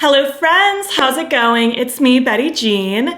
Hello friends, how's it going? It's me, Betty Jean.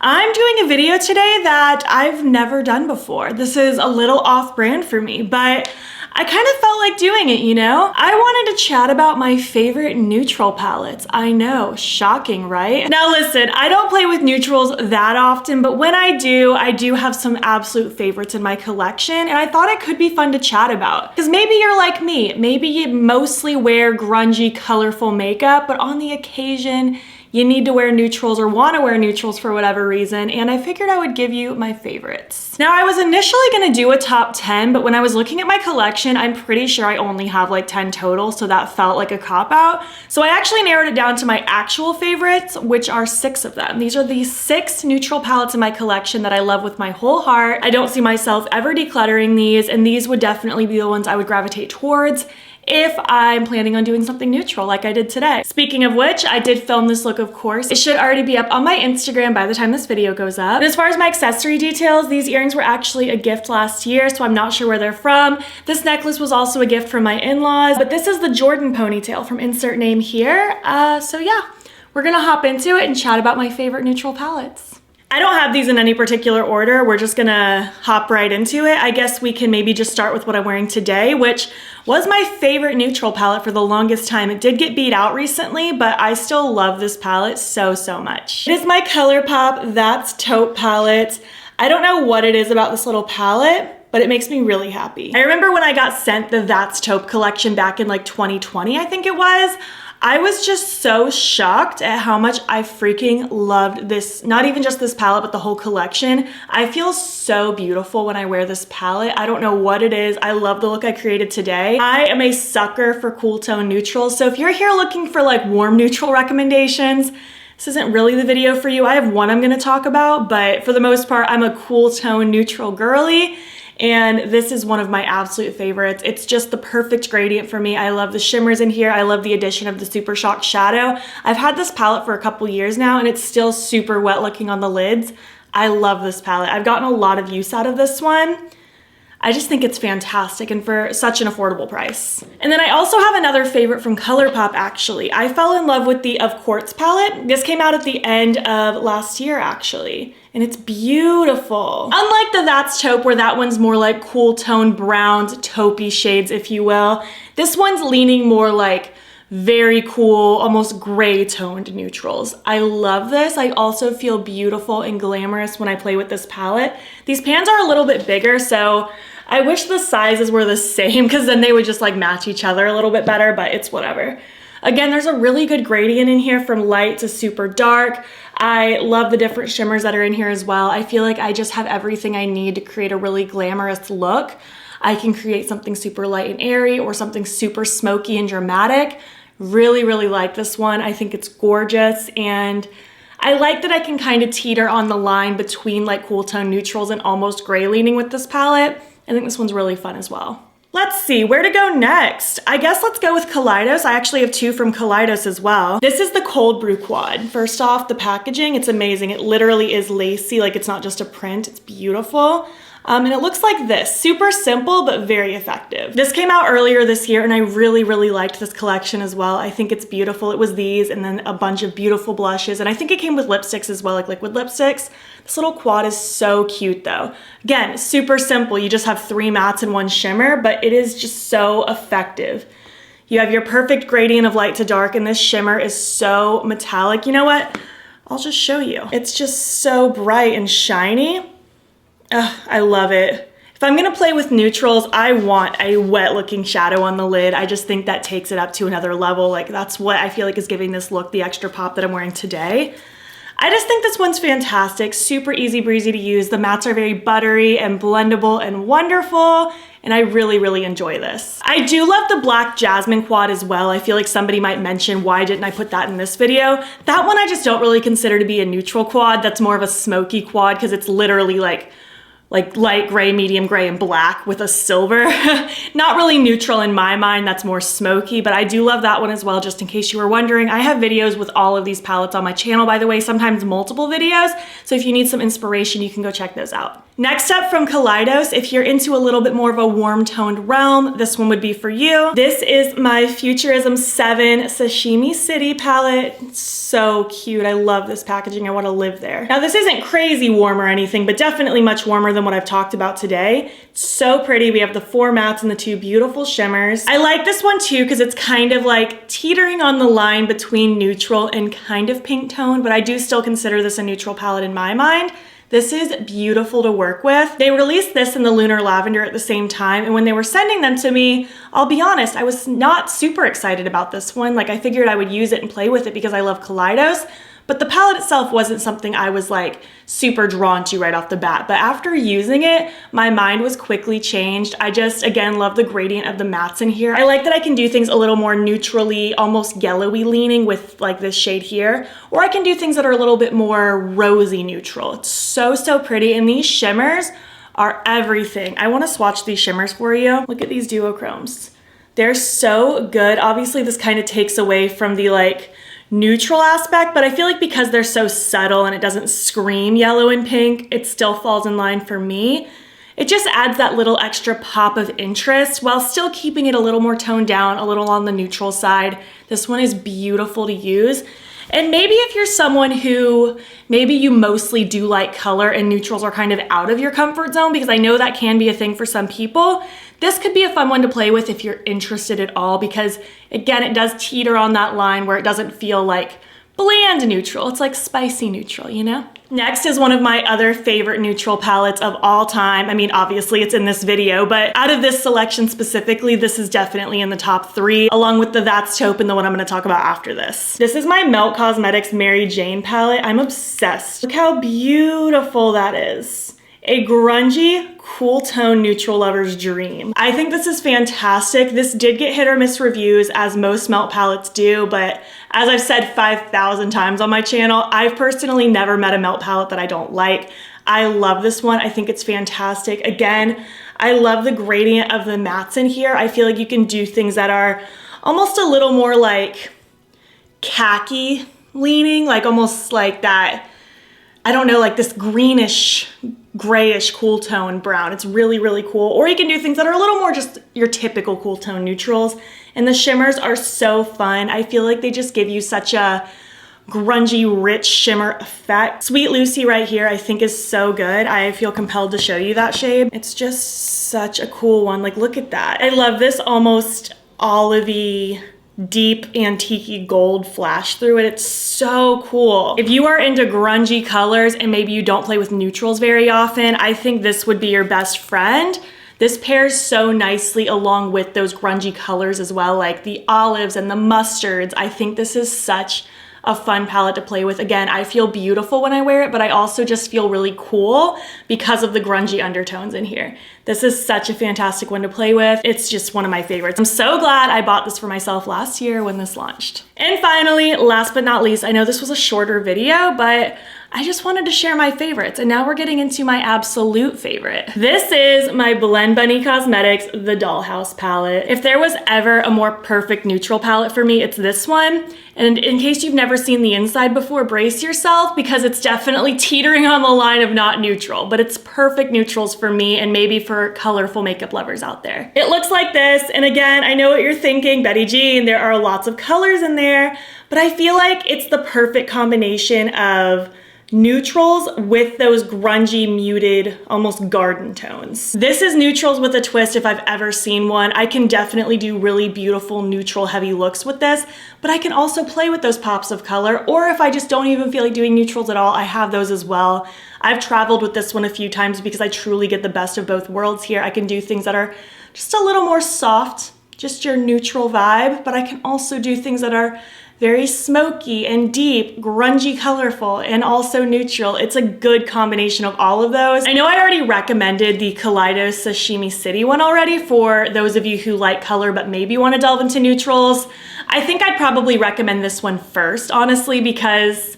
I'm doing a video today that I've never done before. This is a little off-brand for me, but I kind of felt like doing it, you know? I wanted to chat about my favorite neutral palettes. I know, shocking, right? Now listen, I don't play with neutrals that often, but when I do have some absolute favorites in my collection, and I thought it could be fun to chat about. Because maybe you're like me, maybe you mostly wear grungy, colorful makeup, but on the occasion, you need to wear neutrals or want to wear neutrals for whatever reason, and I figured I would give you my favorites. Now, I was initially going to do a top 10, but when I was looking at my collection, I'm pretty sure I only have like 10 total, so that felt like a cop-out. So I actually narrowed it down to my actual favorites, which are 6 of them. These are the 6 neutral palettes in my collection that I love with my whole heart. I don't see myself ever decluttering these, and these would definitely be the ones I would gravitate towards if I'm planning on doing something neutral like I did today. Speaking of which, I did film this look, of course. It should already be up on my Instagram by the time this video goes up. And as far as my accessory details, these earrings were actually a gift last year, so I'm not sure where they're from. This necklace was also a gift from my in-laws, but this is the Jordan ponytail from insert name here. So yeah, we're gonna hop into it and chat about my favorite neutral palettes. I don't have these in any particular order. We're just gonna hop right into it. I guess we can maybe just start with what I'm wearing today, which was my favorite neutral palette for the longest time. It did get beat out recently, but I still love this palette so much. It is my Colourpop That's Taupe palette. I don't know what it is about this little palette, but it makes me really happy. I remember when I got sent the That's Taupe collection back in like 2020, I think it was. I was just so shocked at how much I freaking loved this, not even just this palette, but the whole collection. I feel so beautiful when I wear this palette. I don't know what it is. I love the look I created today. I am a sucker for cool tone neutrals. So if you're here looking for like warm neutral recommendations, this isn't really the video for you. I have one I'm gonna talk about, but for the most part, I'm a cool tone neutral girly. And this is one of my absolute favorites. It's just the perfect gradient for me. I love the shimmers in here. I love the addition of the Super Shock shadow. I've had this palette for a couple years now and it's still super wet looking on the lids. I love this palette. I've gotten a lot of use out of this one. I just think it's fantastic and for such an affordable price. And then I also have another favorite from Colourpop actually. I fell in love with the Of Quartz palette. This came out at the end of last year actually, and it's beautiful. Unlike the That's Taupe where that one's more like cool tone browns, taupey shades if you will, this one's leaning more like very cool, almost gray toned neutrals. I love this. I also feel beautiful and glamorous when I play with this palette. These pans are a little bit bigger, so I wish the sizes were the same because then they would just like match each other a little bit better, but it's whatever. Again, there's a really good gradient in here from light to super dark. I love the different shimmers that are in here as well. I feel like I just have everything I need to create a really glamorous look. I can create something super light and airy or something super smoky and dramatic. Really like this one. I think it's gorgeous, and I like that I can kind of teeter on the line between like cool tone neutrals and almost gray leaning with this palette. I think this one's really fun as well. Let's see, where to go next? I guess let's go with Kaleidos. I actually have 2 from Kaleidos as well. This is the Cold Brew Quad. First off, the packaging, it's amazing. It literally is lacy, like it's not just a print, it's beautiful. And it looks like this, super simple, but very effective. This came out earlier this year and I really liked this collection as well. I think it's beautiful. It was these and then a bunch of beautiful blushes. And I think it came with lipsticks as well, like liquid lipsticks. This little quad is so cute though. Again, super simple. You just have 3 mattes and 1 shimmer, but it is just so effective. You have your perfect gradient of light to dark and this shimmer is so metallic. You know what? I'll just show you. It's just so bright and shiny. Ugh, I love it. If I'm gonna play with neutrals, I want a wet looking shadow on the lid. I just think that takes it up to another level. Like that's what I feel like is giving this look the extra pop that I'm wearing today. I just think this one's fantastic, super easy breezy to use. The mattes are very buttery and blendable and wonderful, and I really enjoy this. I do love the black jasmine quad as well. I feel like somebody might mention why didn't I put that in this video. That one I just don't really consider to be a neutral quad. That's more of a smoky quad because it's literally like light gray, medium gray, and black with a silver. Not really neutral in my mind, that's more smoky, but I do love that one as well, just in case you were wondering. I have videos with all of these palettes on my channel, by the way, sometimes multiple videos, so if you need some inspiration, you can go check those out. Next up from Kaleidos, if you're into a little bit more of a warm toned realm, this one would be for you. This is my Futurism 7 Sashimi City palette. It's so cute. I love this packaging. I want to live there. Now this isn't crazy warm or anything, but definitely much warmer than what I've talked about today. It's so pretty. We have the 4 mattes and the 2 beautiful shimmers. I like this one too because it's kind of like teetering on the line between neutral and kind of pink tone, but I do still consider this a neutral palette in my mind. This is beautiful to work with. They released this and the Lunar Lavender at the same time, and when they were sending them to me, I'll be honest, I was not super excited about this one. Like, I figured I would use it and play with it because I love Kaleidos, but the palette itself wasn't something I was like super drawn to right off the bat. But after using it, my mind was quickly changed. I just, again, love the gradient of the mattes in here. I like that I can do things a little more neutrally, almost yellowy leaning with like this shade here, or I can do things that are a little bit more rosy neutral. It's so, so pretty. And these shimmers are everything. I want to swatch these shimmers for you. Look at these duochromes. They're so good. Obviously, this kind of takes away from the like neutral aspect, but I feel like because they're so subtle and it doesn't scream yellow and pink, it still falls in line for me. It just adds that little extra pop of interest while still keeping it a little more toned down, a little on the neutral side. This one is beautiful to use. And maybe if you're someone who, maybe you mostly do like color and neutrals are kind of out of your comfort zone, because I know that can be a thing for some people, this could be a fun one to play with if you're interested at all, because again, it does teeter on that line where it doesn't feel like bland neutral. It's like spicy neutral, you know? Next is one of my other favorite neutral palettes of all time. I mean, obviously it's in this video, but out of this selection specifically, this is definitely in the top 3, along with the That's Taupe and the one I'm gonna talk about after this. This is my Melt Cosmetics Mary Jane palette. I'm obsessed. Look how beautiful that is. A grungy, cool tone neutral lover's dream. I think this is fantastic. This did get hit or miss reviews, as most melt palettes do, but as I've said 5,000 times on my channel, I've personally never met a melt palette that I don't like. I love this one. I think it's fantastic. Again, I love the gradient of the mattes in here. I feel like you can do things that are almost a little more like khaki leaning, like almost like that, I don't know, like this greenish, grayish cool tone brown. It's really, really cool. Or you can do things that are a little more just your typical cool tone neutrals. And the shimmers are so fun. I feel like they just give you such a grungy, rich shimmer effect. Sweet Lucy right here I think is so good. I feel compelled to show you that shade. It's just such a cool one. Like, look at that. I love this almost olivey, deep antique gold flash through it. It's so cool. If you are into grungy colors and maybe you don't play with neutrals very often, I think this would be your best friend. This pairs so nicely along with those grungy colors as well, like the olives and the mustards. I think this is such a fun palette to play with. Again, I feel beautiful when I wear it, but I also just feel really cool because of the grungy undertones in here. This is such a fantastic one to play with. It's just one of my favorites. I'm so glad I bought this for myself last year when this launched. And finally, last but not least, I know this was a shorter video, but I just wanted to share my favorites, and now we're getting into my absolute favorite. This is my Blend Bunny Cosmetics The Dollhouse palette. If there was ever a more perfect neutral palette for me, it's this one. And in case you've never seen the inside before, brace yourself, because it's definitely teetering on the line of not neutral, but it's perfect neutrals for me and maybe for colorful makeup lovers out there. It looks like this, and again, I know what you're thinking, Betty Jean, there are lots of colors in there, but I feel like it's the perfect combination of neutrals with those grungy, muted, almost garden tones. This is neutrals with a twist if I've ever seen one. I can definitely do really beautiful neutral heavy looks with this, but I can also play with those pops of color, or if I just don't even feel like doing neutrals at all, I have those as well. I've traveled with this one a few times because I truly get the best of both worlds here. I can do things that are just a little more soft, just your neutral vibe, but I can also do things that are very smoky and deep, grungy, colorful, and also neutral. It's a good combination of all of those. I know I already recommended the Kaleidos Sashimi City one already for those of you who like color but maybe want to delve into neutrals. I think I'd probably recommend this one first, honestly, because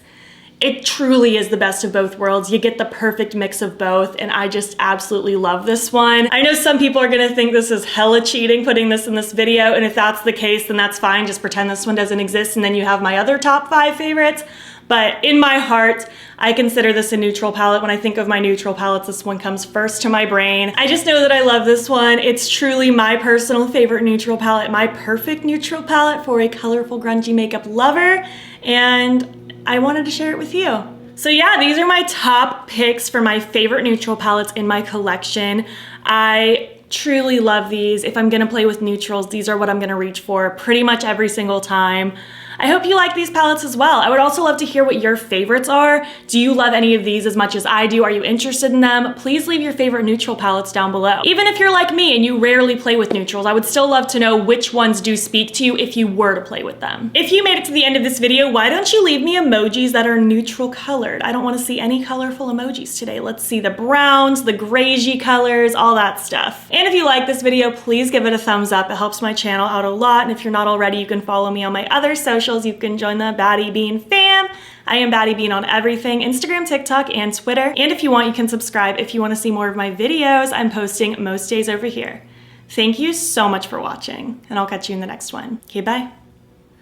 it truly is the best of both worlds. You get the perfect mix of both, and I just absolutely love this one. I know some people are gonna think this is hella cheating putting this in this video, and if that's the case, then that's fine. Just pretend this one doesn't exist, and then you have my other top 5 favorites. But in my heart, I consider this a neutral palette. When I think of my neutral palettes, this one comes first to my brain. I just know that I love this one. It's truly my personal favorite neutral palette, my perfect neutral palette for a colorful, grungy makeup lover, and I wanted to share it with you. So yeah, these are my top picks for my favorite neutral palettes in my collection. I truly love these. If I'm gonna play with neutrals, these are what I'm gonna reach for pretty much every single time. I hope you like these palettes as well. I would also love to hear what your favorites are. Do you love any of these as much as I do? Are you interested in them? Please leave your favorite neutral palettes down below. Even if you're like me and you rarely play with neutrals, I would still love to know which ones do speak to you if you were to play with them. If you made it to the end of this video, why don't you leave me emojis that are neutral colored? I don't want to see any colorful emojis today. Let's see the browns, the grayy colors, all that stuff. And if you like this video, please give it a thumbs up. It helps my channel out a lot. And if you're not already, you can follow me on my other socials. You can join the battybean fam. I am battybean on everything, Instagram, TikTok, and Twitter. And if you want, you can subscribe if you want to see more of my videos. I'm posting most days over here. Thank you so much for watching, and I'll catch you in the next one. Okay, bye.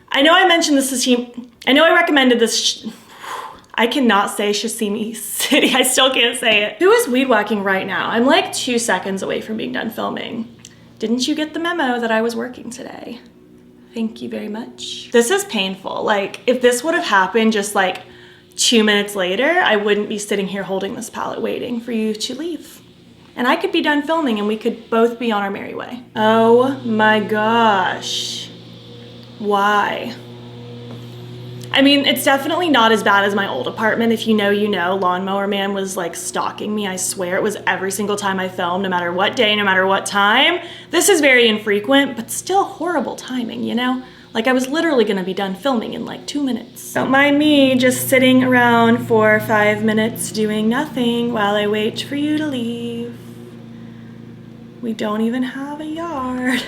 I know I mentioned the sashimi. I know I recommended this. I cannot say Sashimi City. I still can't say it. Who is weed whacking right now? I'm like 2 seconds away from being done filming. Didn't you get the memo that I was working today? Thank you very much. This is painful. Like, if this would have happened just like 2 minutes later, I wouldn't be sitting here holding this palette waiting for you to leave. And I could be done filming and we could both be on our merry way. Oh my gosh. Why? I mean, it's definitely not as bad as my old apartment. If you know, you know. Lawnmower Man was like stalking me. I swear it was every single time I filmed, no matter what day, no matter what time. This is very infrequent, but still horrible timing, you know? Like I was literally gonna be done filming in like 2 minutes. Don't mind me just sitting around for 5 minutes doing nothing while I wait for you to leave. We don't even have a yard.